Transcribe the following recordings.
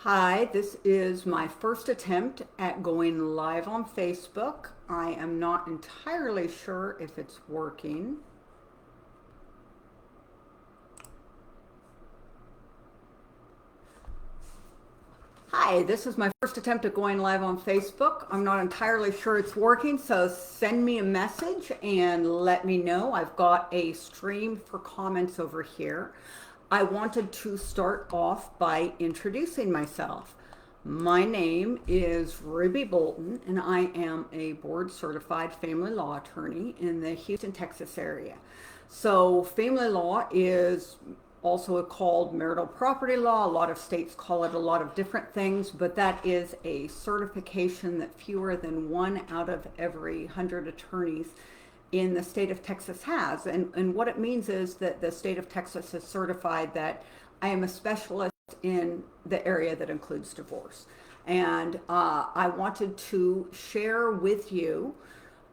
Hi, this is my first attempt at going live on Facebook. I am not entirely sure if it's working. Hi, this is my first attempt at going live on Facebook. I'm not entirely sure it's working, so send me a message and let me know. I've got a stream for comments over here. I wanted to start off by introducing myself. My name is Ruby Bolton, and I am a board certified family law attorney in the Houston, Texas area. So, family law is also called marital property law. A lot of states call it a lot of different things, but that is a certification that fewer than one out of every 100 attorneys in the state of Texas has. And what it means is that the state of Texas has certified that I am a specialist in the area that includes divorce. And I wanted to share with you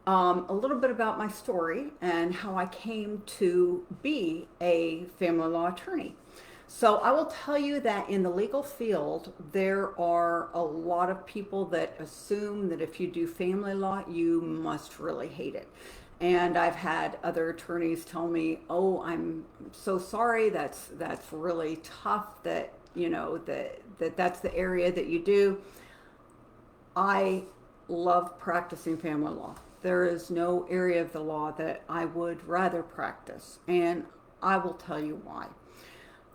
a little bit about my story and how I came to be a family law attorney. So I will tell you that in the legal field, there are a lot of people that assume that if you do family law, you must really hate it. And I've had other attorneys tell me, "Oh, I'm so sorry. That's really tough. That's the area that you do." I love practicing family law. There is no area of the law that I would rather practice, and I will tell you why.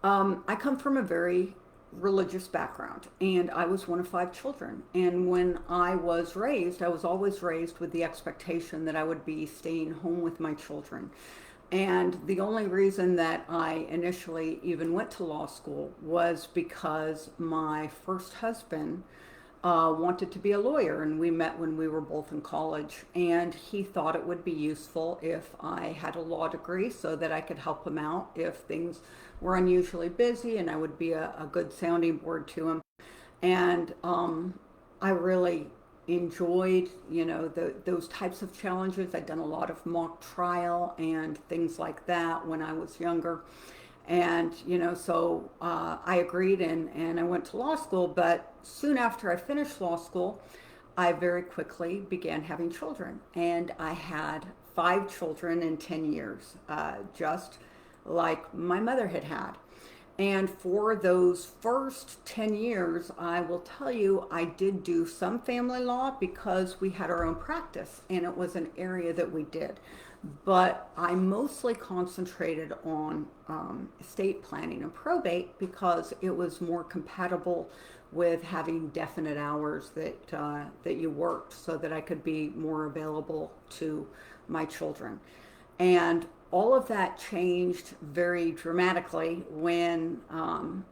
I come from a very religious background, and I was one of five children. And when I was raised, I was always raised with the expectation that I would be staying home with my children. And the only reason that I initially even went to law school was because my first husband wanted to be a lawyer, and we met when we were both in college. And he thought it would be useful if I had a law degree so that I could help him out if things were unusually busy, and I would be a good sounding board to him. And I really enjoyed, those types of challenges. I'd done a lot of mock trial and things like that when I was younger. And, so I agreed and I went to law school. But soon after I finished law school, I very quickly began having children. And I had five children in 10 years, just like my mother had had. And for those first 10 years, I will tell you, I did do some family law because we had our own practice and it was an area that we did. But I mostly concentrated on estate planning and probate because it was more compatible with having definite hours that you worked, so that I could be more available to my children. And all of that changed very dramatically when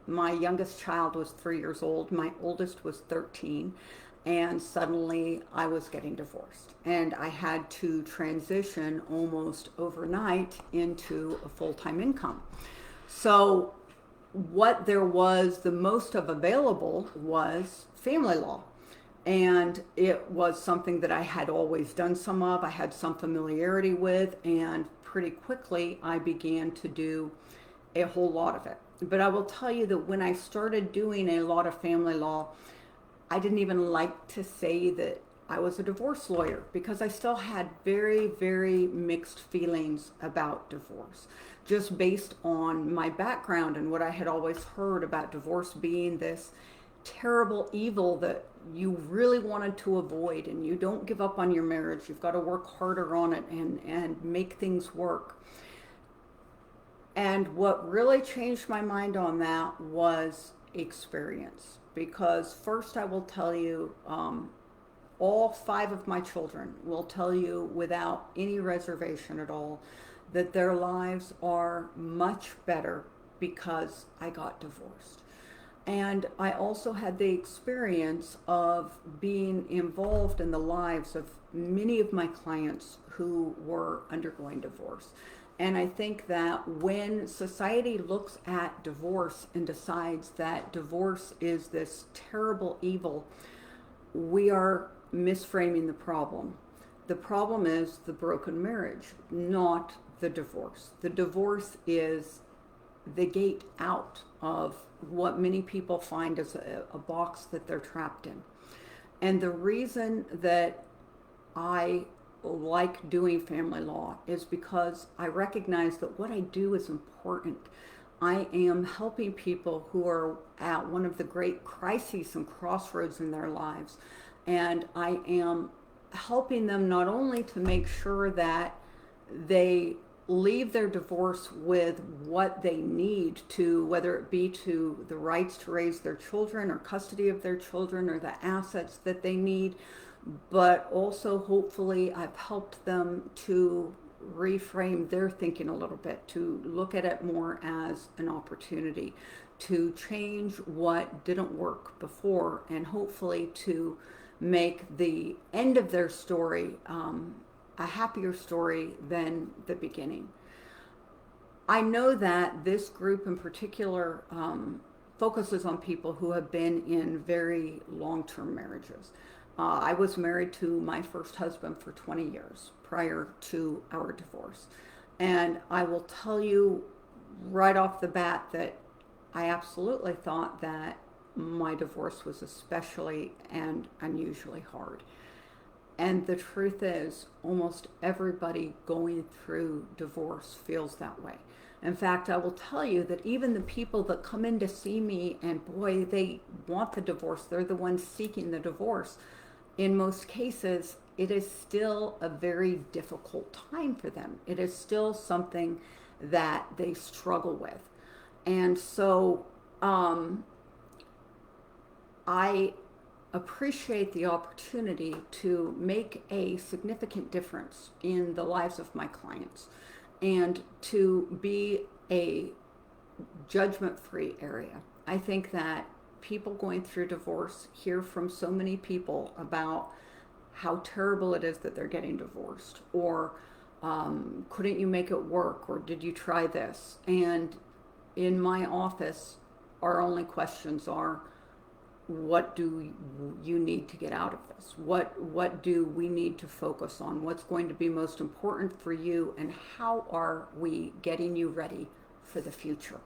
my youngest child was 3 years old, my oldest was 13, and suddenly I was getting divorced. And I had to transition almost overnight into a full time income. So, what there was the most of available was family law. And it was something that I had always done some of, I had some familiarity with, and pretty quickly I began to do a whole lot of it. But I will tell you that when I started doing a lot of family law, I didn't even like to say that I was a divorce lawyer because I still had very, very mixed feelings about divorce, just based on my background and what I had always heard about divorce being this terrible evil that you really wanted to avoid, and you don't give up on your marriage. You've got to work harder on it and make things work. And what really changed my mind on that was experience. Because first, I will tell you, all five of my children will tell you without any reservation at all that their lives are much better because I got divorced. And I also had the experience of being involved in the lives of many of my clients who were undergoing divorce. And I think that when society looks at divorce and decides that divorce is this terrible evil, we are misframing the problem. The problem is the broken marriage, not the divorce. The divorce is the gate out of what many people find as a box that they're trapped in. And the reason that I like doing family law is because I recognize that what I do is important. I am helping people who are at one of the great crises and crossroads in their lives. And I am helping them not only to make sure that they leave their divorce with what they need to, whether it be to the rights to raise their children or custody of their children or the assets that they need, but also hopefully I've helped them to reframe their thinking a little bit, to look at it more as an opportunity to change what didn't work before, and hopefully to make the end of their story a happier story than the beginning. I know that this group in particular focuses on people who have been in very long-term marriages. I was married to my first husband for 20 years prior to our divorce. And I will tell you right off the bat that I absolutely thought that my divorce was especially and unusually hard. And the truth is, almost everybody going through divorce feels that way. In fact, I will tell you that even the people that come in to see me and boy, they want the divorce, they're the ones seeking the divorce. In most cases, it is still a very difficult time for them. It is still something that they struggle with. And so I appreciate the opportunity to make a significant difference in the lives of my clients and to be a judgment-free area. I think that people going through divorce hear from so many people about how terrible it is that they're getting divorced, or couldn't you make it work, or did you try this? And in my office, our only questions are, what do you need to get out of this? What do we need to focus on? What's going to be most important for you? And how are we getting you ready for the future?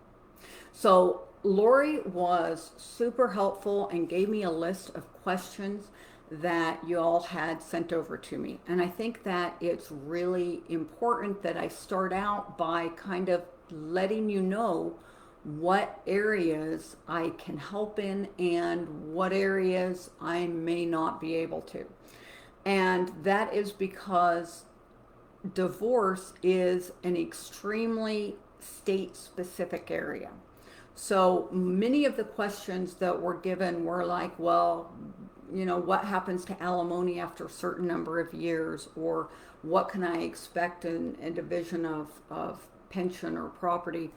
So Lori was super helpful and gave me a list of questions that you all had sent over to me. And I think that it's really important that I start out by kind of letting you know what areas I can help in and what areas I may not be able to. And that is because divorce is an extremely state-specific area. So many of the questions that were given were like, well, you know, what happens to alimony after a certain number of years, or what can I expect in a division of pension or property?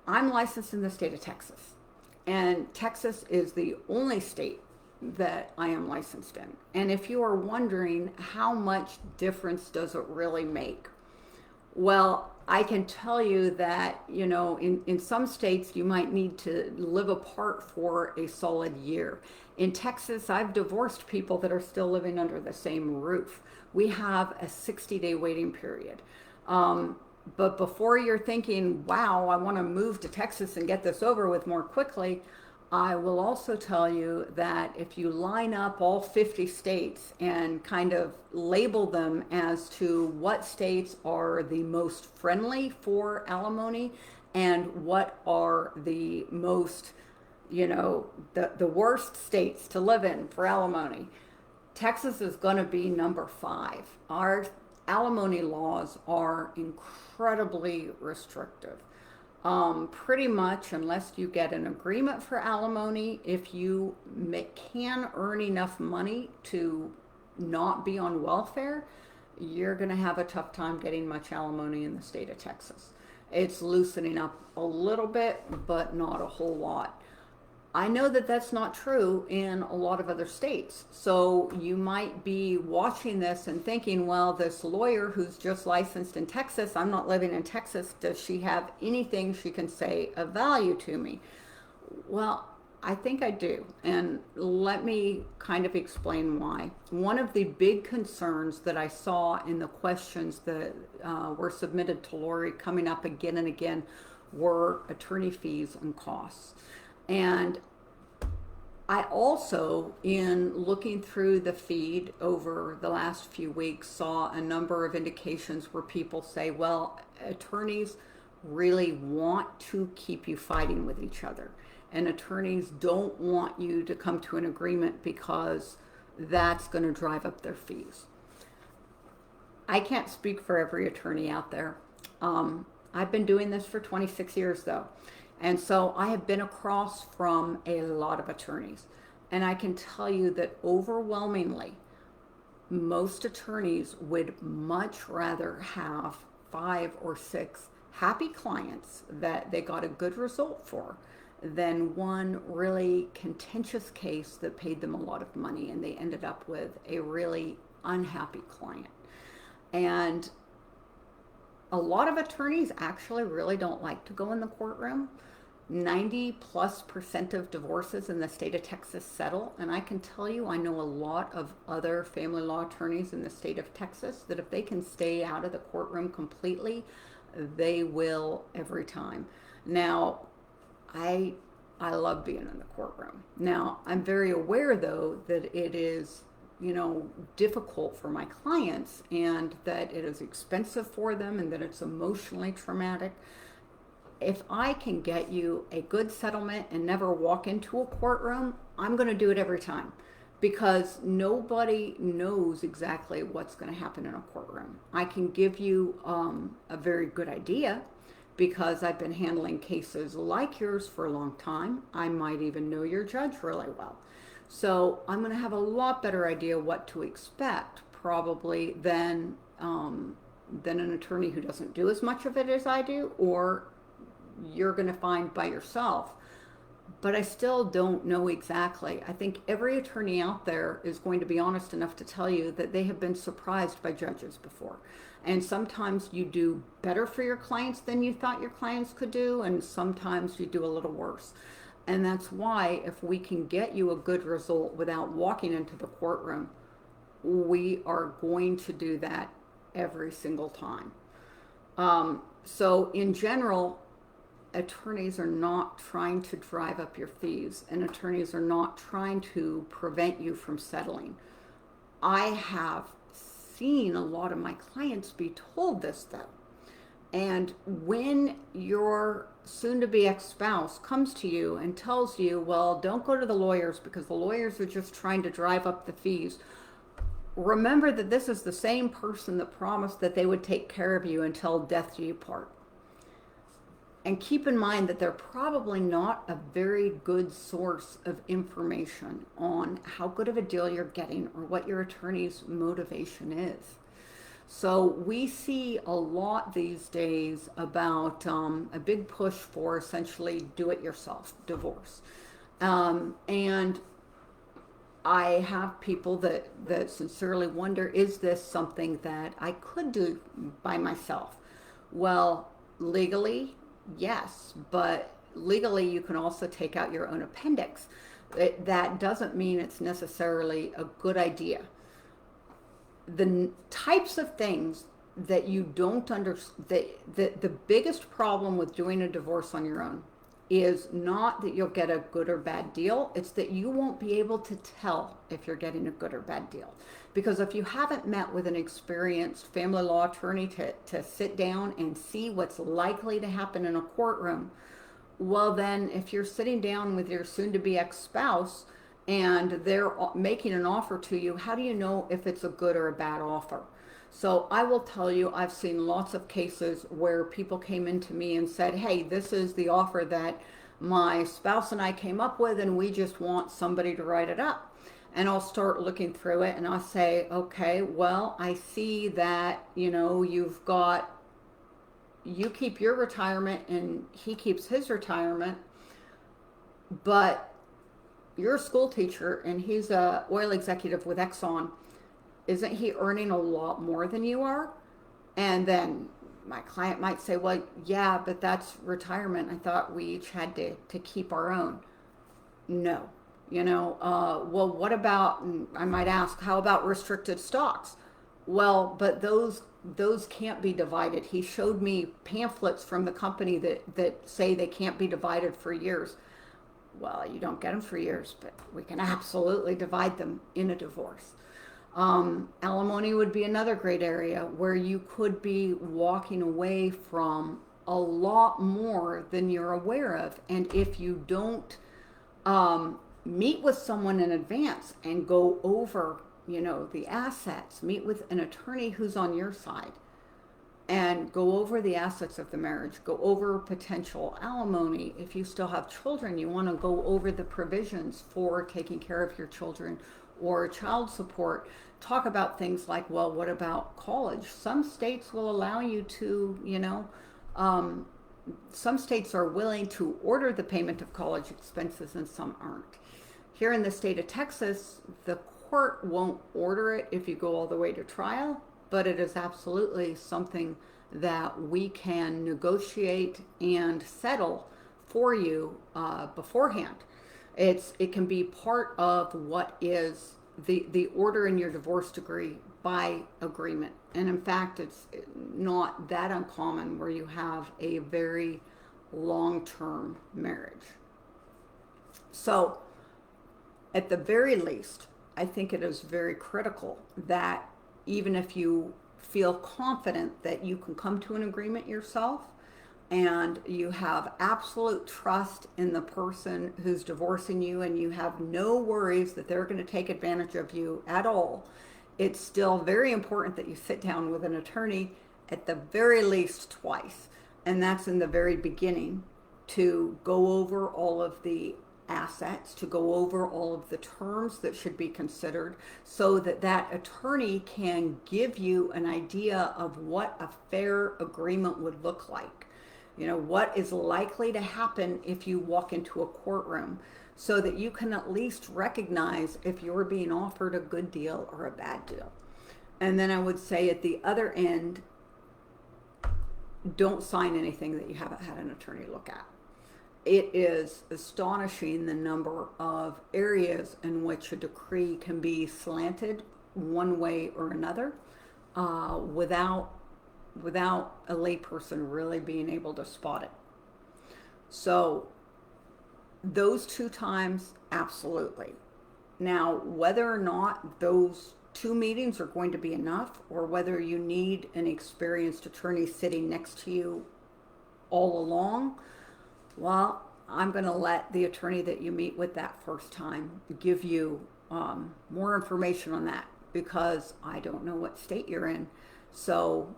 I'm licensed in the state of Texas, and Texas is the only state that I am licensed in. And if you are wondering how much difference does it really make, well, I can tell you that, you know, in some states you might need to live apart for a solid year. In Texas, I've divorced people that are still living under the same roof. We have a 60-day waiting period. But before you're thinking, wow, I want to move to Texas and get this over with more quickly, I will also tell you that if you line up all 50 states and kind of label them as to what states are the most friendly for alimony and what are the most, you know, the worst states to live in for alimony, Texas is going to be number 5. Our alimony laws are incredibly restrictive. Pretty much, unless you get an agreement for alimony, if you can earn enough money to not be on welfare, you're going to have a tough time getting much alimony in the state of Texas. It's loosening up a little bit, but not a whole lot. I know that that's not true in a lot of other states. So you might be watching this and thinking, well, this lawyer who's just licensed in Texas, I'm not living in Texas, does she have anything she can say of value to me? Well, I think I do. And let me kind of explain why. One of the big concerns that I saw in the questions that were submitted to Lori coming up again and again were attorney fees and costs. And I also, in looking through the feed over the last few weeks, saw a number of indications where people say, well, attorneys really want to keep you fighting with each other. And attorneys don't want you to come to an agreement because that's going to drive up their fees. I can't speak for every attorney out there. I've been doing this for 26 years though. And so I have been across from a lot of attorneys. And I can tell you that overwhelmingly, most attorneys would much rather have 5 or 6 happy clients that they got a good result for than one really contentious case that paid them a lot of money and they ended up with a really unhappy client. And a lot of attorneys actually really don't like to go in the courtroom. 90+% of divorces in the state of Texas settle. And I can tell you, I know a lot of other family law attorneys in the state of Texas that if they can stay out of the courtroom completely, they will every time. Now, I love being in the courtroom. Now, I'm very aware though that it is, difficult for my clients and that it is expensive for them and that it's emotionally traumatic. If I can get you a good settlement and never walk into a courtroom, I'm going to do it every time because nobody knows exactly what's going to happen in a courtroom. I can give you a very good idea because I've been handling cases like yours for a long time. I might even know your judge really well. So I'm going to have a lot better idea what to expect probably than an attorney who doesn't do as much of it as I do, or you're going to find by yourself. But I still don't know exactly. I think every attorney out there is going to be honest enough to tell you that they have been surprised by judges before. And sometimes you do better for your clients than you thought your clients could do, and sometimes you do a little worse. And that's why if we can get you a good result without walking into the courtroom, we are going to do that every single time. So in general, attorneys are not trying to drive up your fees, and attorneys are not trying to prevent you from settling. I have seen a lot of my clients be told this though. And when your soon-to-be ex-spouse comes to you and tells you, well, don't go to the lawyers because the lawyers are just trying to drive up the fees, remember that this is the same person that promised that they would take care of you until death do you part. And keep in mind that they're probably not a very good source of information on how good of a deal you're getting or what your attorney's motivation is. So we see a lot these days about a big push for essentially do-it-yourself divorce. And I have people that sincerely wonder, is this something that I could do by myself? Well, legally, yes, but legally you can also take out your own appendix. That doesn't mean it's necessarily a good idea. The types of things that you don't understand, the biggest problem with doing a divorce on your own is not that you'll get a good or bad deal, it's that you won't be able to tell if you're getting a good or bad deal. Because if you haven't met with an experienced family law attorney to sit down and see what's likely to happen in a courtroom, well then if you're sitting down with your soon-to-be ex-spouse and they're making an offer to you, how do you know if it's a good or a bad offer? So I will tell you, I've seen lots of cases where people came into me and said, hey, this is the offer that my spouse and I came up with and we just want somebody to write it up. And I'll start looking through it and I'll say, okay, well, I see that, you keep your retirement and he keeps his retirement, but you're a school teacher and he's a oil executive with Exxon. Isn't he earning a lot more than you are? And then my client might say, well, yeah, but that's retirement. I thought we each had to keep our own. No. Well, what about, and I might ask, how about restricted stocks? Well, but those can't be divided. He showed me pamphlets from the company that say they can't be divided for years. Well, you don't get them for years, but we can absolutely divide them in a divorce. Alimony would be another great area where you could be walking away from a lot more than you're aware of. And if you don't meet with someone in advance and go over, the assets, meet with an attorney who's on your side and go over the assets of the marriage, go over potential alimony. If you still have children, you want to go over the provisions for taking care of your children or child support. Talk about things like, well, what about college? Some states will allow you to, some states are willing to order the payment of college expenses and some aren't. Here in the state of Texas, the court won't order it if you go all the way to trial, but it is absolutely something that we can negotiate and settle for you beforehand. It can be part of what is the order in your divorce decree by agreement. And in fact, it's not that uncommon where you have a very long-term marriage. So at the very least, I think it is very critical that even if you feel confident that you can come to an agreement yourself and you have absolute trust in the person who's divorcing you and you have no worries that they're going to take advantage of you at all, it's still very important that you sit down with an attorney at the very least twice. And that's in the very beginning, to go over all of the assets, to go over all of the terms that should be considered, so that that attorney can give you an idea of what a fair agreement would look like. What is likely to happen if you walk into a courtroom, so that you can at least recognize if you're being offered a good deal or a bad deal. And then I would say at the other end, don't sign anything that you haven't had an attorney look at. It is astonishing the number of areas in which a decree can be slanted one way or another without a layperson really being able to spot it. So those 2 times, absolutely. Now, whether or not those 2 meetings are going to be enough, or whether you need an experienced attorney sitting next to you all along, well, I'm going to let the attorney that you meet with that first time give you more information on that, because I don't know what state you're in. So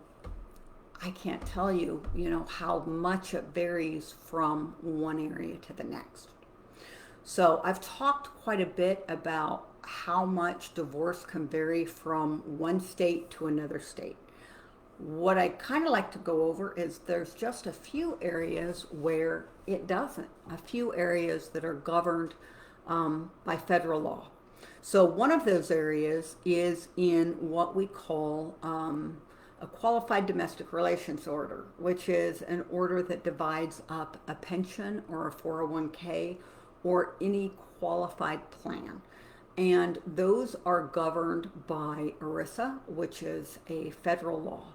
I can't tell you, how much it varies from one area to the next. So I've talked quite a bit about how much divorce can vary from one state to another state. What I kind of like to go over is there's just a few areas where it doesn't, a few areas that are governed by federal law. So one of those areas is in what we call a qualified domestic relations order, which is an order that divides up a pension or a 401k or any qualified plan. And those are governed by ERISA, which is a federal law.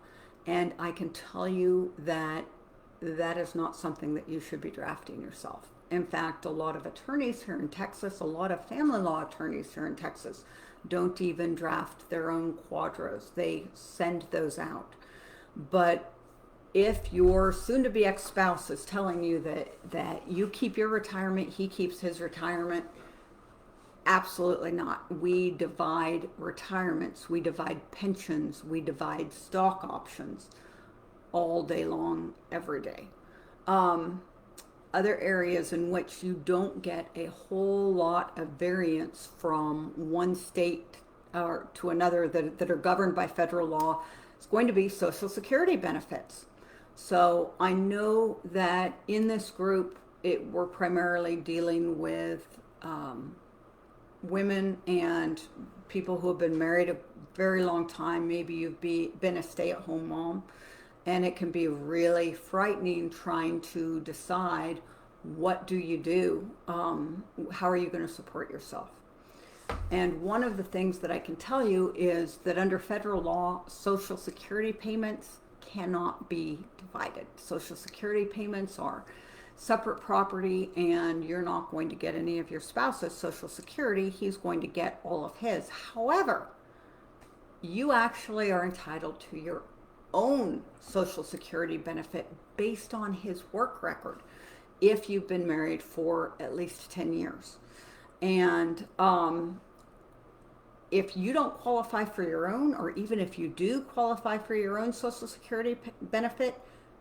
And I can tell you that that is not something that you should be drafting yourself. In fact, a lot of attorneys here in Texas, a lot of family law attorneys here in Texas, don't even draft their own quadros. They send those out. But if your soon-to-be ex-spouse is telling you that you keep your retirement, he keeps his retirement, absolutely not. We divide retirements, we divide pensions, we divide stock options all day long, every day. Other areas in which you don't get a whole lot of variance from one state to another that are governed by federal law is going to be Social Security benefits. So I know that in this group, we're primarily dealing with women and people who have been married a very long time. Maybe you've been a stay-at-home mom, and it can be really frightening trying to decide what do you do? How are you going to support yourself? And one of the things that I can tell you is that under federal law, Social Security payments cannot be divided. Social Security payments are separate property, and you're not going to get any of your spouse's Social Security. He's going to get all of his. However, you actually are entitled to your own Social Security benefit based on his work record if you've been married for at least 10 years. And if you don't qualify for your own, or even if you do qualify for your own Social Security benefit,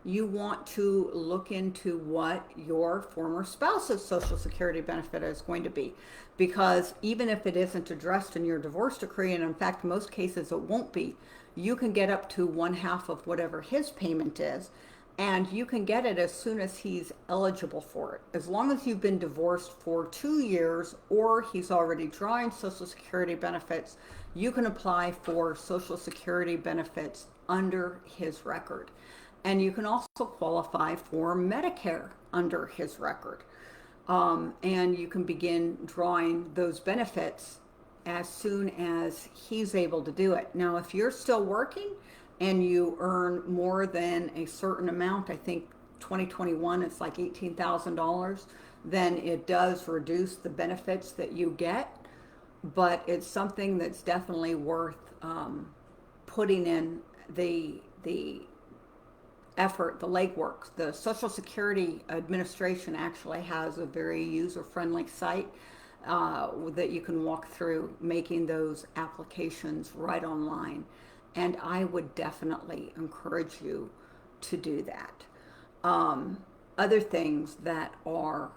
you want to look into what your former spouse's Social Security benefit is going to be. Because even if it isn't addressed in your divorce decree, and in fact, most cases it won't be, you can get up to 1/2 of whatever his payment is, and you can get it as soon as he's eligible for it. As long as you've been divorced for 2 years or he's already drawing Social Security benefits, you can apply for Social Security benefits under his record. And you can also qualify for Medicare under his record. And you can begin drawing those benefits as soon as he's able to do it. Now, if you're still working and you earn more than a certain amount, I think 2021 it's like $18,000, then it does reduce the benefits that you get. But it's something that's definitely worth putting in the effort, the legwork. The Social Security Administration actually has a very user-friendly site that you can walk through making those applications right online. And I would definitely encourage you to do that. Other things that are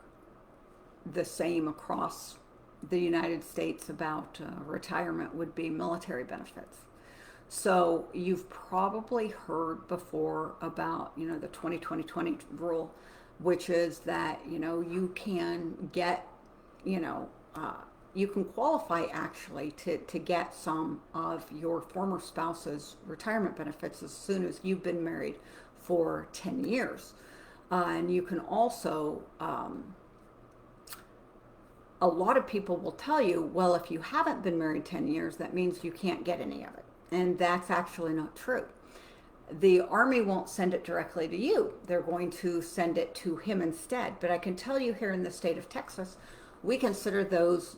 the same across the United States about retirement would be military benefits. So you've probably heard before about, the 20-20-20 rule, which is that, you can get, you can qualify actually to get some of your former spouse's retirement benefits as soon as you've been married for 10 years. And you can also, a lot of people will tell you, well, if you haven't been married 10 years, that means you can't get any of it. And that's actually not true. The Army won't send it directly to you. They're going to send it to him instead. But I can tell you here in the state of Texas, we consider those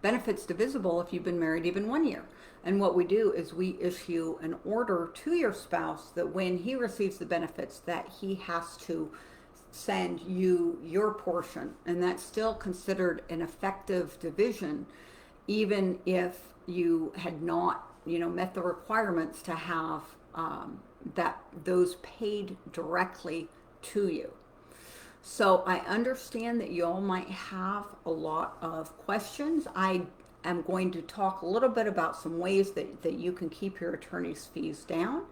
benefits divisible if you've been married even 1 year. And what we do is we issue an order to your spouse that when he receives the benefits that he has to send you your portion. And that's still considered an effective division, even if you had not met the requirements to have those paid directly to you. So I understand that you all might have a lot of questions. I am going to talk a little bit about some ways that you can keep your attorney's fees down.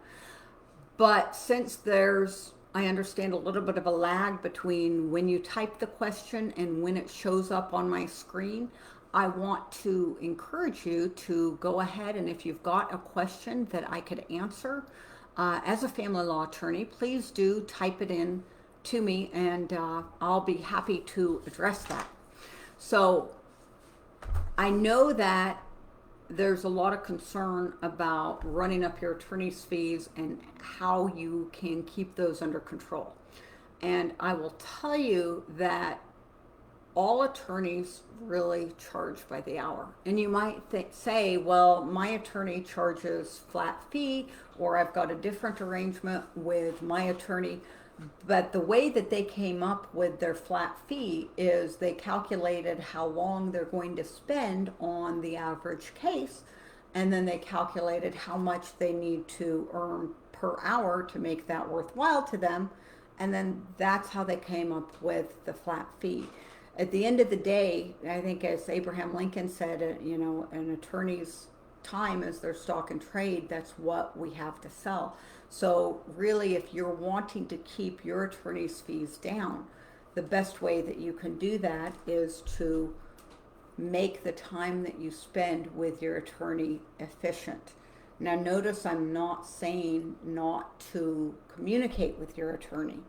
But since I understand a little bit of a lag between when you type the question and when it shows up on my screen, I want to encourage you to go ahead, and if you've got a question that I could answer as a family law attorney, please do type it in to me, and I'll be happy to address that. So I know that there's a lot of concern about running up your attorney's fees and how you can keep those under control. And I will tell you that all attorneys really charge by the hour. And you might say, well, my attorney charges flat fee, or I've got a different arrangement with my attorney. But the way that they came up with their flat fee is they calculated how long they're going to spend on the average case, and then they calculated how much they need to earn per hour to make that worthwhile to them, and then that's how they came up with the flat fee. At the end of the day, I think as Abraham Lincoln said, an attorney's time is their stock and trade. That's what we have to sell. So really, if you're wanting to keep your attorney's fees down, the best way that you can do that is to make the time that you spend with your attorney efficient. Now notice I'm not saying not to communicate with your attorney.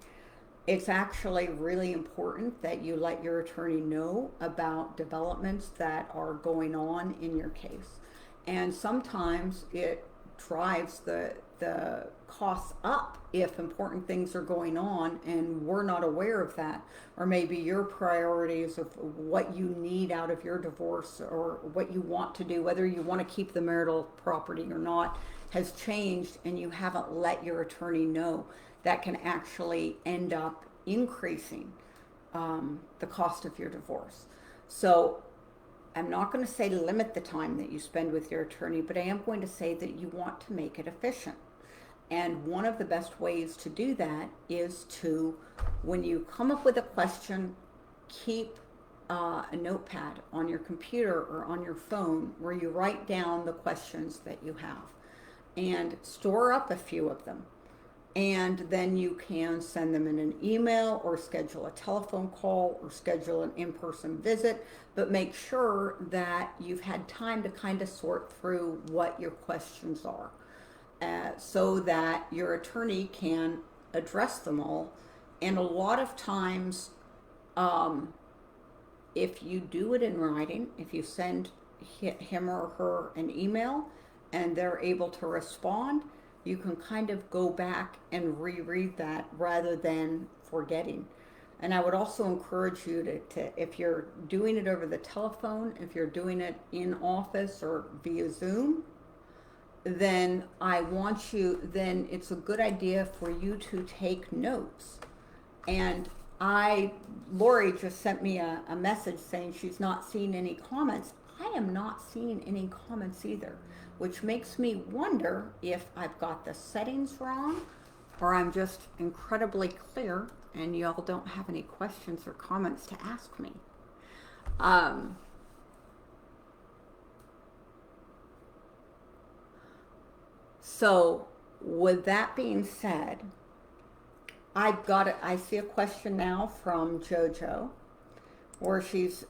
It's actually really important that you let your attorney know about developments that are going on in your case. And sometimes it drives the costs up if important things are going on and we're not aware of that. Or maybe your priorities of what you need out of your divorce or what you want to do, whether you want to keep the marital property or not, has changed and you haven't let your attorney know. That can actually end up increasing the cost of your divorce. So I'm not going to say limit the time that you spend with your attorney, but I am going to say that you want to make it efficient. And one of the best ways to do that is to, when you come up with a question, keep a notepad on your computer or on your phone where you write down the questions that you have and store up a few of them. And then you can send them in an email or schedule a telephone call or schedule an in-person visit, but make sure that you've had time to kind of sort through what your questions are, so that your attorney can address them all. And a lot of times, if you do it in writing, if you send him or her an email and they're able to respond, you can kind of go back and reread that rather than forgetting. And I would also encourage you to, if you're doing it over the telephone, if you're doing it in office or via Zoom, then it's a good idea for you to take notes. And Lori just sent me a message saying she's not seeing any comments. I am not seeing any comments either, which makes me wonder if I've got the settings wrong or I'm just incredibly clear and y'all don't have any questions or comments to ask me. So with that being said, I see a question now from JoJo where she's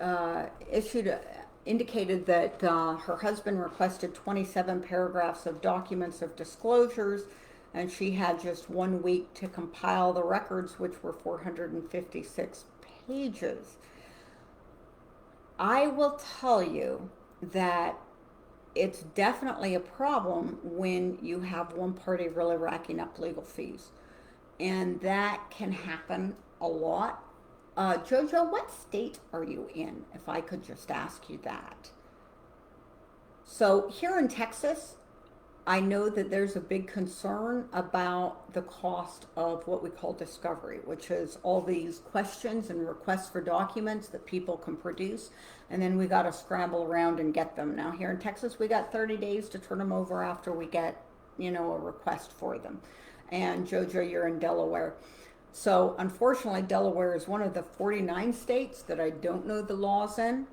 indicated that her husband requested 27 paragraphs of documents of disclosures, and she had just 1 week to compile the records, which were 456 pages. I will tell you that it's definitely a problem when you have one party really racking up legal fees, and that can happen a lot. Jojo, what state are you in, if I could just ask you that? So here in Texas, I know that there's a big concern about the cost of what we call discovery, which is all these questions and requests for documents that people can produce, and then we got to scramble around and get them. Now here in Texas, we got 30 days to turn them over after we get, a request for them. And Jojo, you're in Delaware. So unfortunately, Delaware is one of the 49 states that I don't know the laws in.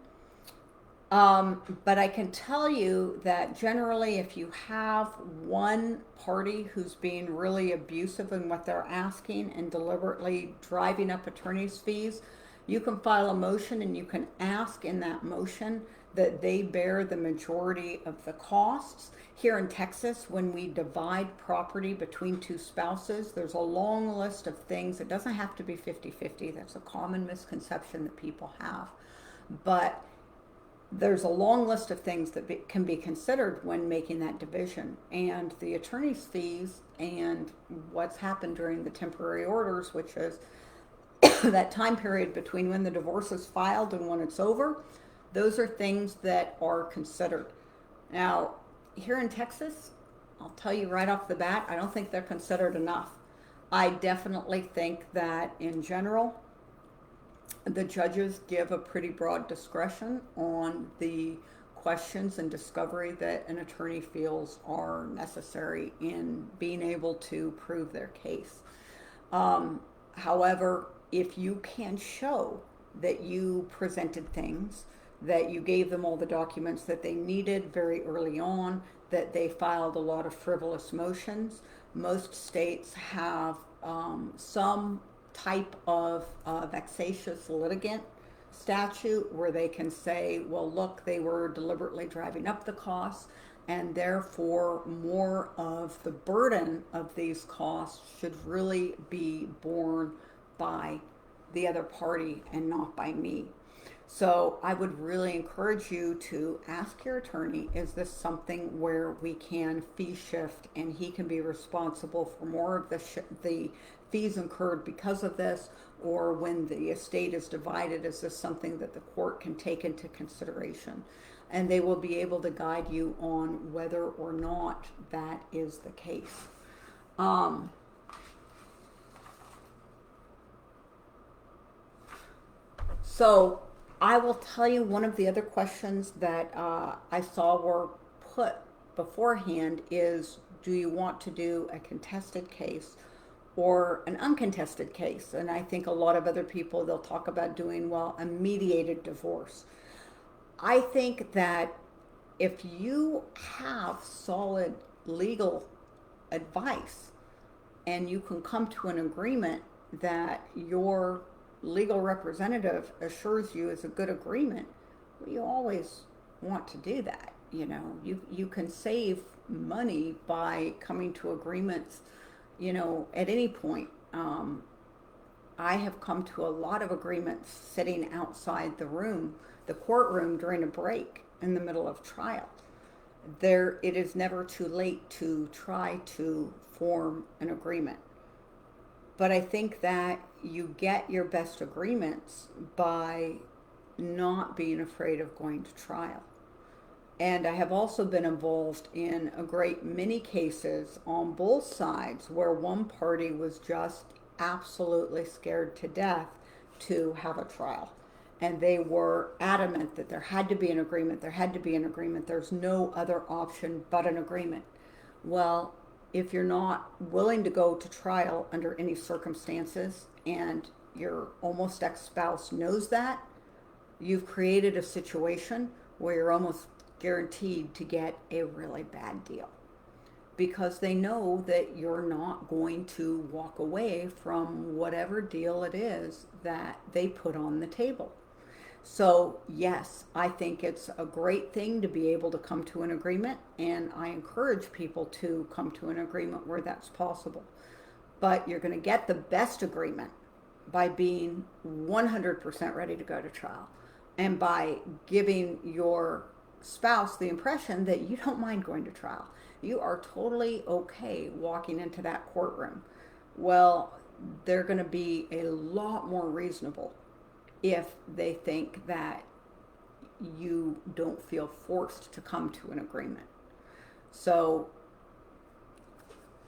But I can tell you that generally if you have one party who's being really abusive in what they're asking and deliberately driving up attorney's fees, you can file a motion and you can ask in that motion that they bear the majority of the costs. Here in Texas, when we divide property between two spouses, there's a long list of things. It doesn't have to be 50-50. That's a common misconception that people have. But there's a long list of things that can be considered when making that division. And the attorney's fees and what's happened during the temporary orders, which is that time period between when the divorce is filed and when it's over, those are things that are considered. Now, here in Texas, I'll tell you right off the bat, I don't think they're considered enough. I definitely think that in general, the judges give a pretty broad discretion on the questions and discovery that an attorney feels are necessary in being able to prove their case. However, if you can show that you presented things, that you gave them all the documents that they needed very early on, that they filed a lot of frivolous motions, most states have some type of vexatious litigant statute where they can say, well, look, they were deliberately driving up the costs, and therefore more of the burden of these costs should really be borne by the other party and not by me. So I would really encourage you to ask your attorney, is this something where we can fee shift and he can be responsible for more of the fees incurred because of this, or when the estate is divided, is this something that the court can take into consideration? And they will be able to guide you on whether or not that is the case. So I will tell you, one of the other questions that I saw were put beforehand is, do you want to do a contested case or an uncontested case? And I think a lot of other people, they'll talk about doing, well, a mediated divorce. I think that if you have solid legal advice and you can come to an agreement that your legal representative assures you is a good agreement, well, you always want to do that. You can save money by coming to agreements, at any point. I have come to a lot of agreements sitting outside the courtroom during a break in the middle of trial. It is never too late to try to form an agreement. But I think that you get your best agreements by not being afraid of going to trial. And I have also been involved in a great many cases on both sides where one party was just absolutely scared to death to have a trial. And they were adamant that there had to be an agreement, there's no other option but an agreement. Well, if you're not willing to go to trial under any circumstances and your almost ex-spouse knows that, you've created a situation where you're almost guaranteed to get a really bad deal, because they know that you're not going to walk away from whatever deal it is that they put on the table. So yes, I think it's a great thing to be able to come to an agreement, and I encourage people to come to an agreement where that's possible. But you're going to get the best agreement by being 100% ready to go to trial, and by giving your spouse the impression that you don't mind going to trial. You are totally okay walking into that courtroom. Well, they're going to be a lot more reasonable if they think that you don't feel forced to come to an agreement. So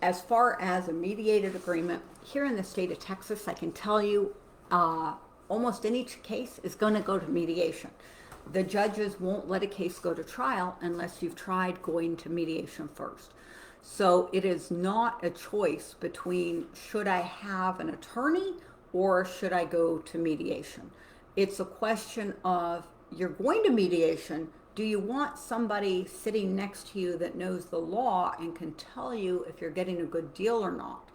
as far as a mediated agreement, here in the state of Texas, I can tell you almost any case is going to go to mediation. The judges won't let a case go to trial unless you've tried going to mediation first. So it is not a choice between, should I have an attorney or should I go to mediation? It's a question of, you're going to mediation. Do you want somebody sitting next to you that knows the law and can tell you if you're getting a good deal or not?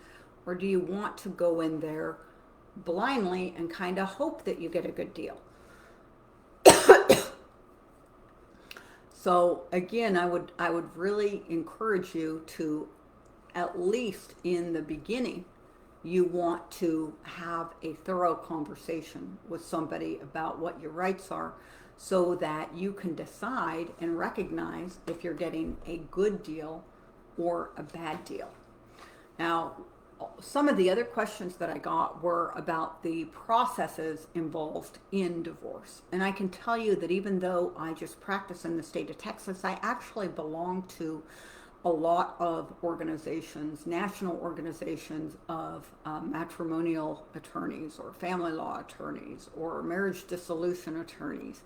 Or do you want to go in there blindly and kind of hope that you get a good deal? So again, I would really encourage you to, at least in the beginning, you want to have a thorough conversation with somebody about what your rights are, so that you can decide and recognize if you're getting a good deal or a bad deal. Now, some of the other questions that I got were about the processes involved in divorce. And I can tell you that even though I just practice in the state of Texas, I actually belong to a lot of organizations, national organizations of matrimonial attorneys or family law attorneys or marriage dissolution attorneys,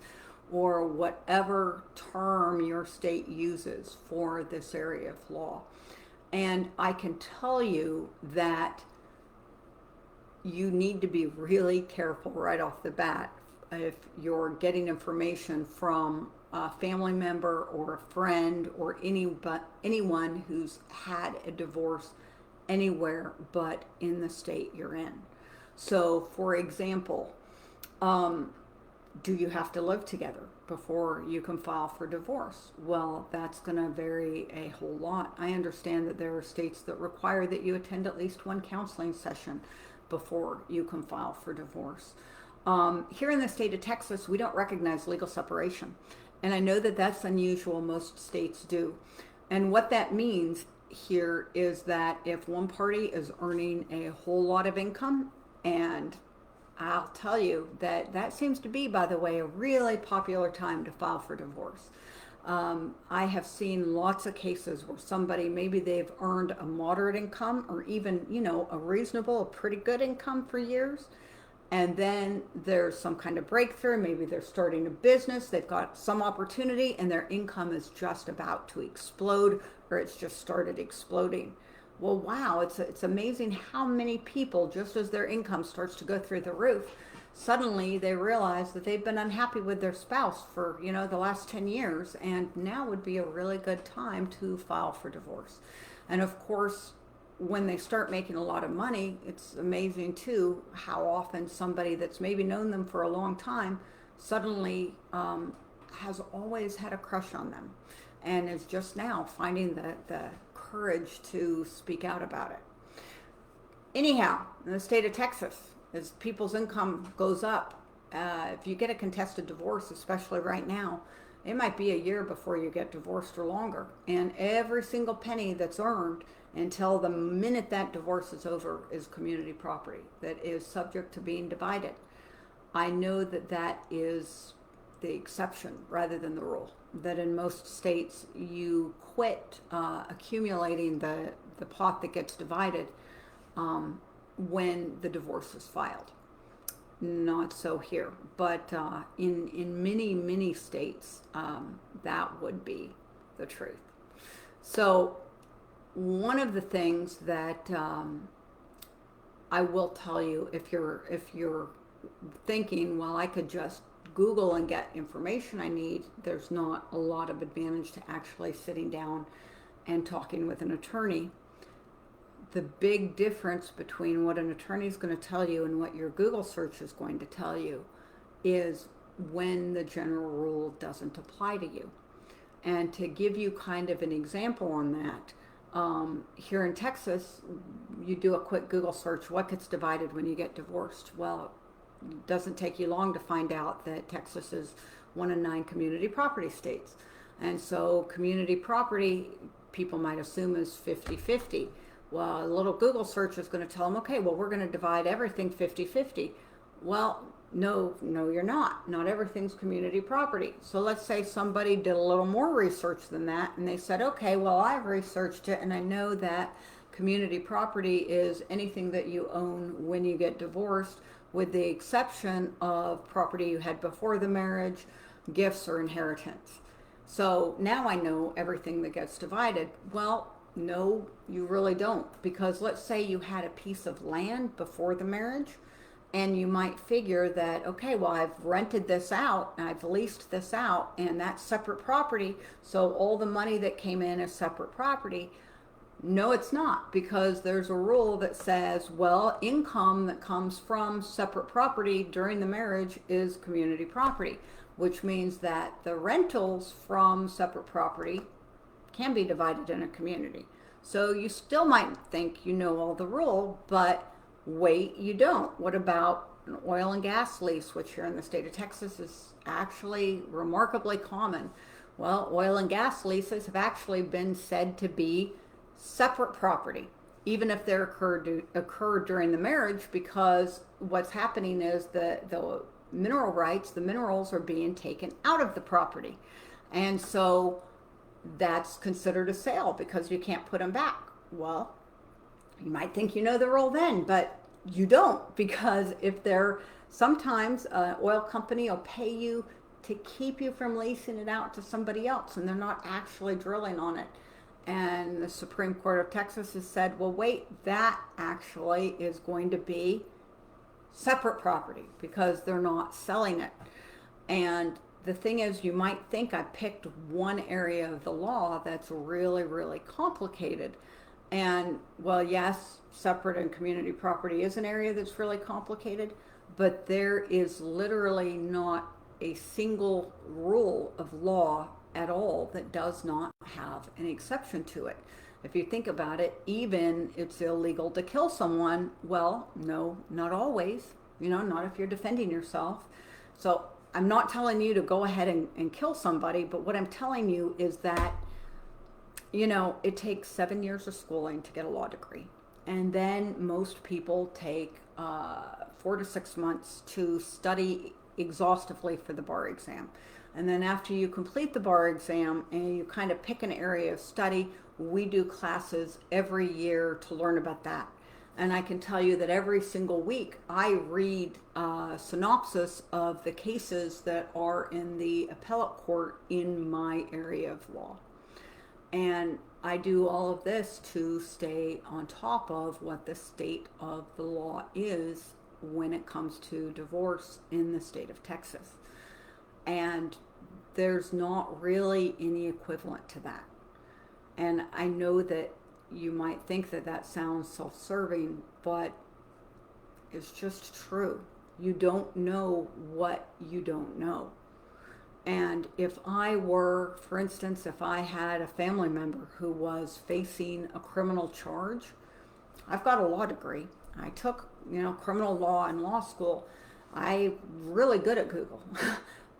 or whatever term your state uses for this area of law. And I can tell you that you need to be really careful right off the bat if you're getting information from a family member or a friend or anyone who's had a divorce anywhere but in the state you're in. So, for example, do you have to live together before you can file for divorce? Well, that's going to vary a whole lot. I understand that there are states that require that you attend at least one counseling session before you can file for divorce. Here in the state of Texas, we don't recognize legal separation. And I know that that's unusual. Most states do. And what that means here is that if one party is earning a whole lot of income, and I'll tell you that that seems to be, by the way, a really popular time to file for divorce. I have seen lots of cases where somebody, maybe they've earned a moderate income or even, a reasonable, a pretty good income for years. And then there's some kind of breakthrough. Maybe they're starting a business, they've got some opportunity, and their income is just about to explode, or it's just started exploding. Well, wow, it's amazing how many people, just as their income starts to go through the roof, suddenly they realize that they've been unhappy with their spouse for, the last 10 years, and now would be a really good time to file for divorce. And of course, when they start making a lot of money, it's amazing too how often somebody that's maybe known them for a long time suddenly has always had a crush on them and is just now finding the courage to speak out about it. Anyhow, in the state of Texas, as people's income goes up, if you get a contested divorce, especially right now, it might be a year before you get divorced or longer. And every single penny that's earned until the minute that divorce is over is community property that is subject to being divided. I know that that is the exception rather than the rule. That in most states you quit accumulating the pot that gets divided when the divorce is filed. Not so here, but in many states that would be the truth. So one of the things that I will tell you, if you're thinking, well, I could just Google and get information I need, there's not a lot of advantage to actually sitting down and talking with an attorney. The big difference between what an attorney is going to tell you and what your Google search is going to tell you is when the general rule doesn't apply to you. And to give you kind of an example on that, here in Texas, you do a quick Google search, what gets divided when you get divorced? Well, it doesn't take you long to find out that Texas is one of 9 community property states. And so community property, people might assume, is 50-50. Well, a little Google search is going to tell them, okay, well, we're going to divide everything 50-50. Well, no, you're not. Not everything's community property. So let's say somebody did a little more research than that, and they said, okay, well, I've researched it, and I know that community property is anything that you own when you get divorced, with the exception of property you had before the marriage, gifts, or inheritance. So now I know everything that gets divided. Well, no, you really don't, because let's say you had a piece of land before the marriage, and you might figure that, okay, well, I've rented this out, and I've leased this out, and that's separate property, so all the money that came in is separate property. No, it's not, because there's a rule that says, well, income that comes from separate property during the marriage is community property, which means that the rentals from separate property can be divided in a community. So you still might think you know all the rule, but wait, you don't. What about an oil and gas lease, which here in the state of Texas is actually remarkably common? Well, oil and gas leases have actually been said to be separate property, even if they occurred during the marriage, because what's happening is the mineral rights, the minerals are being taken out of the property. And so that's considered a sale because you can't put them back. Well, you might think you know the rule then, but you don't, because if they're sometimes an oil company will pay you to keep you from leasing it out to somebody else, and they're not actually drilling on it. And the Supreme Court of Texas has said, well, wait, that actually is going to be separate property because they're not selling it. And the thing is, you might think I picked one area of the law that's really, really complicated. And well, yes, separate and community property is an area that's really complicated, but there is literally not a single rule of law at all that does not have an exception to it. If you think about it, even it's illegal to kill someone. Well, no, not always. Not if you're defending yourself. So I'm not telling you to go ahead and kill somebody, but what I'm telling you is that, it takes 7 years of schooling to get a law degree. And then most people take 4 to 6 months to study exhaustively for the bar exam. And then after you complete the bar exam and you kind of pick an area of study, we do classes every year to learn about that. And I can tell you that every single week I read a synopsis of the cases that are in the appellate court in my area of law. And I do all of this to stay on top of what the state of the law is when it comes to divorce in the state of Texas. And there's not really any equivalent to that. And I know that you might think that that sounds self-serving, but it's just true. You don't know what you don't know. And if I were, for instance, if I had a family member who was facing a criminal charge, I've got a law degree. I took, criminal law in law school. I'm really good at Google,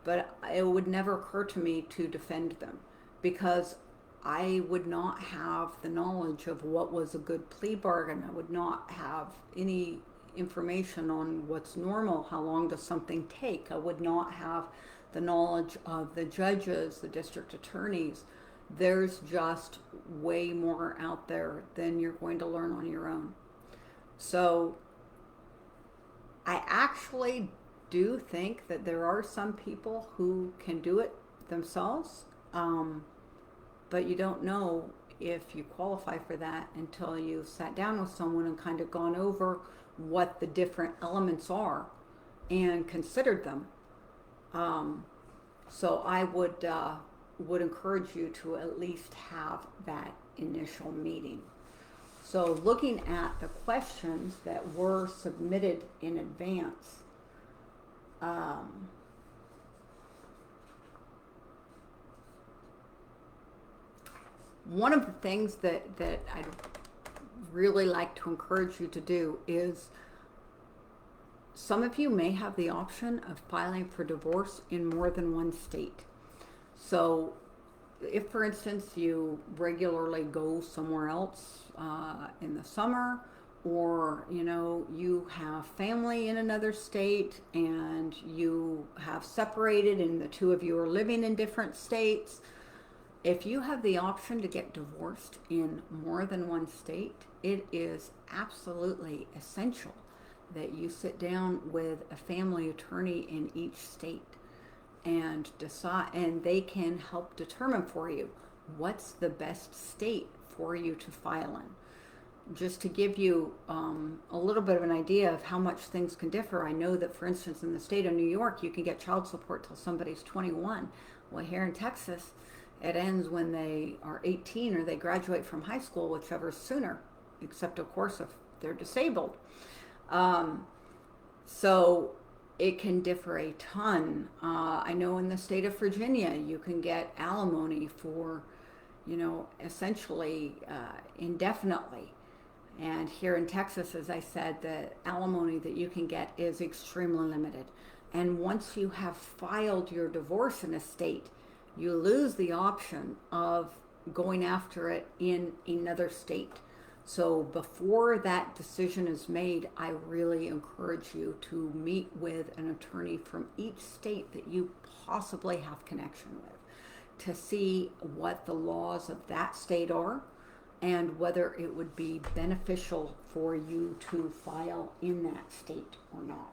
but it would never occur to me to defend them because I would not have the knowledge of what was a good plea bargain. I would not have any information on what's normal, how long does something take. I would not have the knowledge of the judges, the district attorneys. There's just way more out there than you're going to learn on your own. So I actually do think that there are some people who can do it themselves, but you don't know if you qualify for that until you've sat down with someone and kind of gone over what the different elements are and considered them. So I would encourage you to at least have that initial meeting. So looking at the questions that were submitted in advance, one of the things that I'd really like to encourage you to do is, some of you may have the option of filing for divorce in more than one state. So if, for instance, you regularly go somewhere else in the summer, or you have family in another state and you have separated and the two of you are living in different states, if you have the option to get divorced in more than one state, it is absolutely essential that you sit down with a family attorney in each state and decide, and they can help determine for you what's the best state for you to file in. Just to give you a little bit of an idea of how much things can differ, I know that, for instance, in the state of New York, you can get child support till somebody's 21. Well, here in Texas, it ends when they are 18 or they graduate from high school, whichever's sooner, except, of course, if they're disabled. So it can differ a ton. I know in the state of Virginia, you can get alimony for, essentially indefinitely. And here in Texas, as I said, the alimony that you can get is extremely limited. And once you have filed your divorce in a state, you lose the option of going after it in another state. So before that decision is made, I really encourage you to meet with an attorney from each state that you possibly have connection with to see what the laws of that state are and whether it would be beneficial for you to file in that state or not.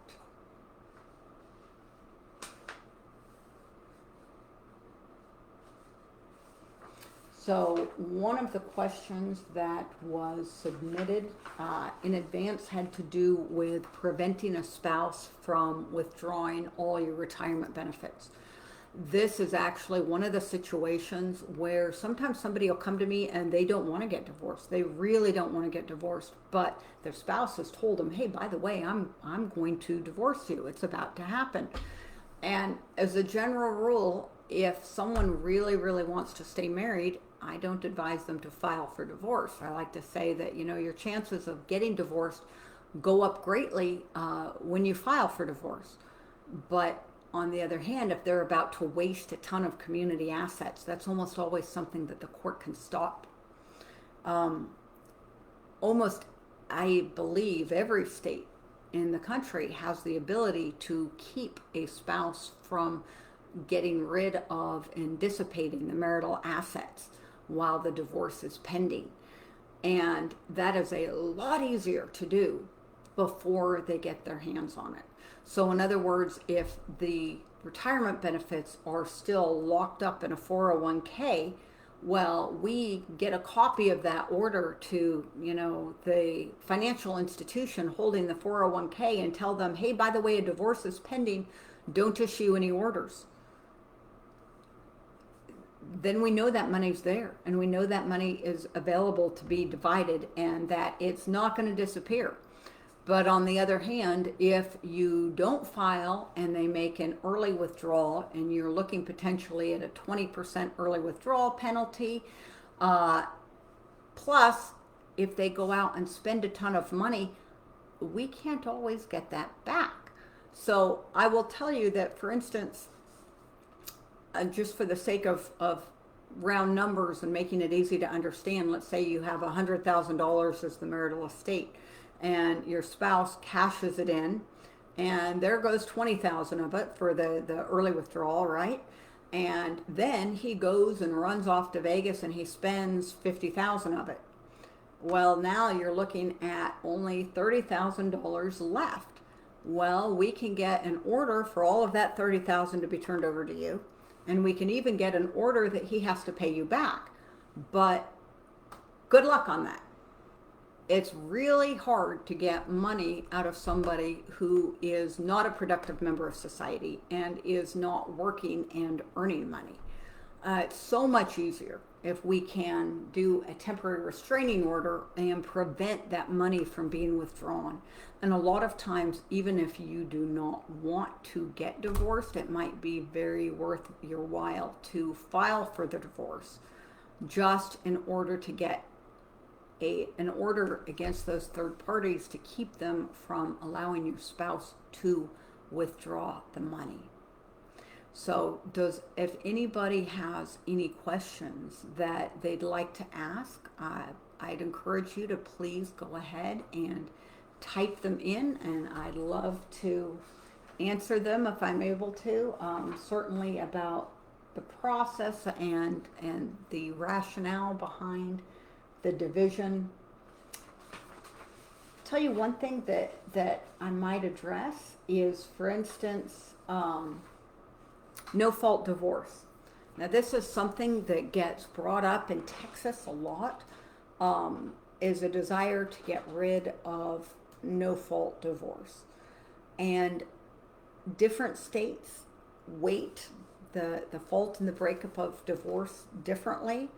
So one of the questions that was submitted in advance had to do with preventing a spouse from withdrawing all your retirement benefits. This is actually one of the situations where sometimes somebody will come to me and they don't want to get divorced. They really don't want to get divorced, but their spouse has told them, hey, by the way, I'm going to divorce you. It's about to happen. And as a general rule, if someone really, really wants to stay married, I don't advise them to file for divorce. I like to say that, your chances of getting divorced go up greatly when you file for divorce. But on the other hand, if they're about to waste a ton of community assets, that's almost always something that the court can stop. Almost, I believe, every state in the country has the ability to keep a spouse from getting rid of and dissipating the marital assets while the divorce is pending. And that is a lot easier to do before they get their hands on it. So in other words, if the retirement benefits are still locked up in a 401k, well, we get a copy of that order to, the financial institution holding the 401k and tell them, hey, by the way, a divorce is pending, don't issue any orders. Then we know that money's there, and we know that money is available to be divided and that it's not going to disappear. But on the other hand, if you don't file and they make an early withdrawal and you're looking potentially at a 20% early withdrawal penalty, plus if they go out and spend a ton of money, we can't always get that back. So I will tell you that, for instance, just for the sake of round numbers and making it easy to understand, let's say you have $100,000 as the marital estate, and your spouse cashes it in, and there goes 20,000 of it for the early withdrawal, right? And then he goes and runs off to Vegas and he spends 50,000 of it. Well, now you're looking at only $30,000 left. Well, we can get an order for all of that 30,000 to be turned over to you, and we can even get an order that he has to pay you back. But good luck on that. It's really hard to get money out of somebody who is not a productive member of society and is not working and earning money. It's so much easier if we can do a temporary restraining order and prevent that money from being withdrawn. And a lot of times, even if you do not want to get divorced, it might be very worth your while to file for the divorce just in order to get an order against those third parties to keep them from allowing your spouse to withdraw the money. So if anybody has any questions that they'd like to ask, I'd encourage you to please go ahead and type them in, and I'd love to answer them if I'm able to, certainly about the process and the rationale behind the division. Tell you one thing that I might address is, for instance, no fault divorce. Now, this is something that gets brought up in Texas a lot, is a desire to get rid of no fault divorce. And different states weight the fault and the breakup of divorce differently.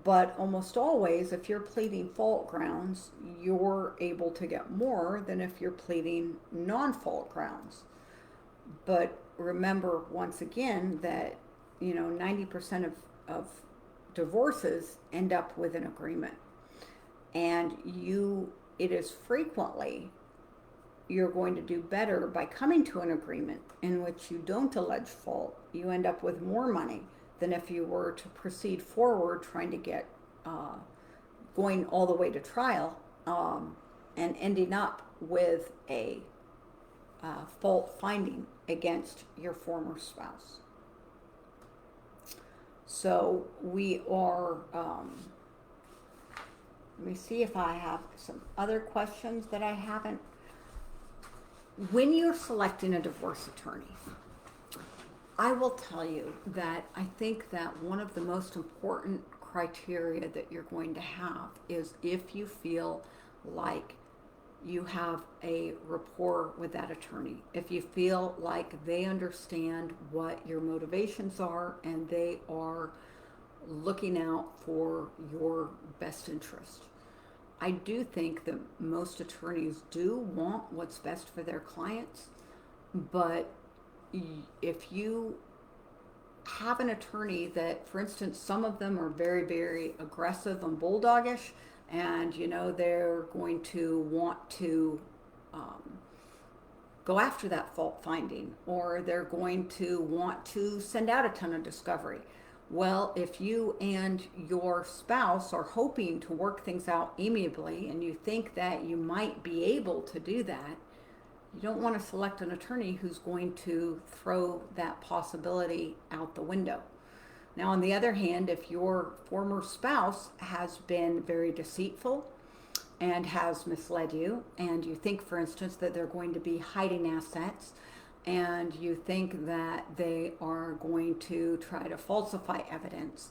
But almost always, if you're pleading fault grounds, you're able to get more than if you're pleading non-fault grounds. But remember, once again, that 90% of divorces end up with an agreement. And it is frequently you're going to do better by coming to an agreement in which you don't allege fault. You end up with more money than if you were to proceed forward trying to get going all the way to trial and ending up with a fault finding against your former spouse. So we are, let me see if I have some other questions that I haven't. When you're selecting a divorce attorney, I will tell you that I think that one of the most important criteria that you're going to have is if you feel like you have a rapport with that attorney, if you feel like they understand what your motivations are and they are looking out for your best interest. I do think that most attorneys do want what's best for their clients, but if you have an attorney that, for instance, some of them are very, very aggressive and bulldogish, and they're going to want to go after that fault finding, or they're going to want to send out a ton of discovery. Well, if you and your spouse are hoping to work things out amicably and you think that you might be able to do that, you don't want to select an attorney who's going to throw that possibility out the window. Now, on the other hand, if your former spouse has been very deceitful and has misled you, and you think, for instance, that they're going to be hiding assets, and you think that they are going to try to falsify evidence,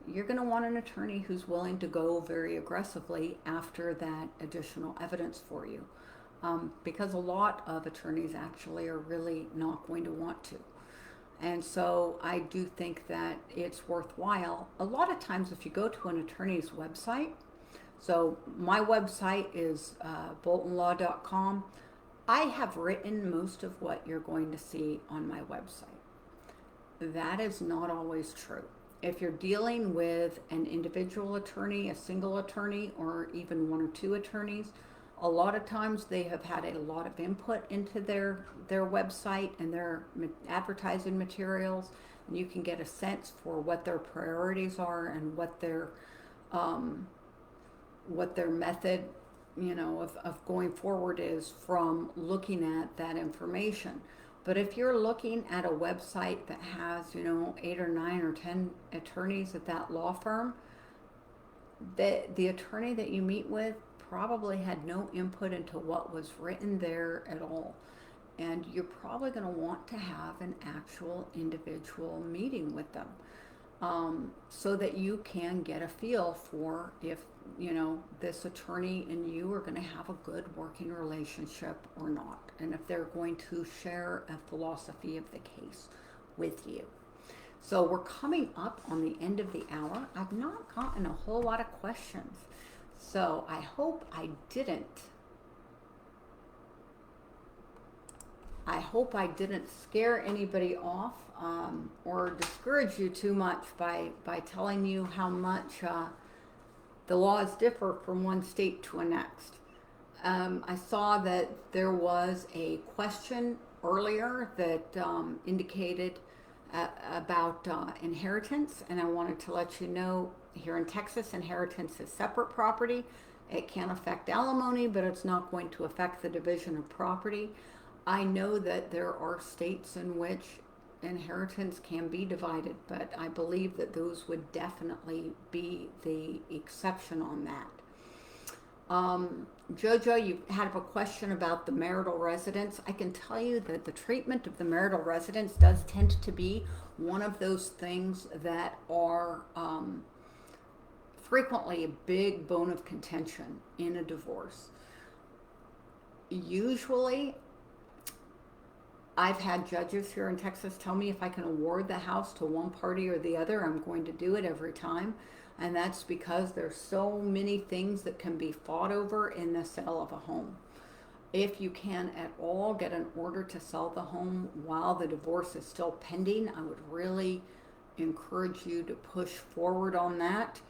you're going to want an attorney who's willing to go very aggressively after that additional evidence for you. Because a lot of attorneys actually are really not going to want to. And so I do think that it's worthwhile. A lot of times if you go to an attorney's website, so my website is boltonlaw.com. I have written most of what you're going to see on my website. That is not always true. If you're dealing with an individual attorney, a single attorney, or even one or two attorneys, a lot of times they have had a lot of input into their website and their advertising materials, and you can get a sense for what their priorities are and what their method of going forward is from looking at that information. But if you're looking at a website that has 8 or 9 or 10 attorneys at that law firm, the attorney that you meet with probably had no input into what was written there at all. And you're probably going to want to have an actual individual meeting with them, so that you can get a feel for if this attorney and you are going to have a good working relationship or not, and if they're going to share a philosophy of the case with you. So we're coming up on the end of the hour. I've not gotten a whole lot of questions, so I hope I didn't scare anybody off or discourage you too much by telling you how much the laws differ from one state to the next. I saw that there was a question earlier that indicated about inheritance, and I wanted to let you know here in Texas, inheritance is separate property. It can affect alimony, but it's not going to affect the division of property. I know that there are states in which inheritance can be divided, but I believe that those would definitely be the exception on that. Jojo, you had a question about the marital residence. I can tell you that the treatment of the marital residence does tend to be one of those things that are frequently a big bone of contention in a divorce. Usually, I've had judges here in Texas tell me if I can award the house to one party or the other, I'm going to do it every time. And that's because there's so many things that can be fought over in the sale of a home. If you can at all get an order to sell the home while the divorce is still pending, I would really encourage you to push forward on that.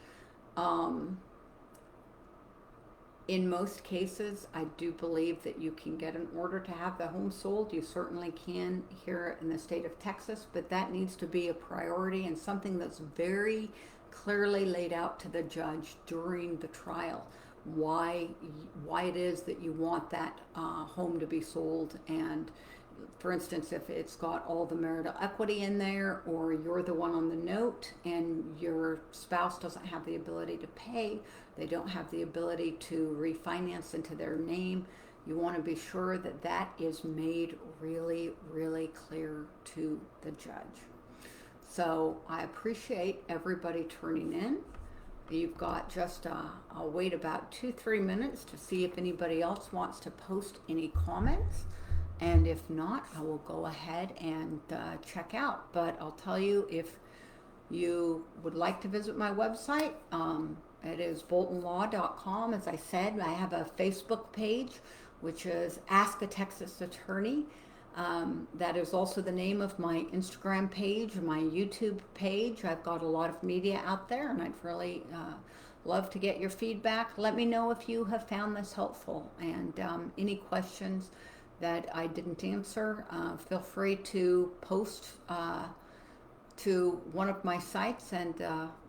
In most cases, I do believe that you can get an order to have the home sold. You certainly can here in the state of Texas, but that needs to be a priority and something that's very clearly laid out to the judge during the trial. Why it is that you want that home to be sold, and for instance, if it's got all the marital equity in there, or you're the one on the note and your spouse doesn't have the ability to pay, they don't have the ability to refinance into their name, you want to be sure that that is made really, really clear to the judge. So I appreciate everybody turning in. You've got just, I'll wait about 2-3 minutes to see if anybody else wants to post any comments. And if not, I will go ahead and check out. But I'll tell you, if you would like to visit my website, it is boltonlaw.com. As I said, I have a Facebook page, which is Ask a Texas Attorney. That is also the name of my Instagram page, my YouTube page. I've got a lot of media out there, and I'd really love to get your feedback. Let me know if you have found this helpful, and any questions that I didn't answer, feel free to post to one of my sites, and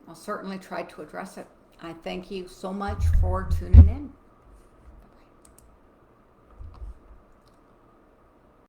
I'll certainly try to address it. I thank you so much for tuning in.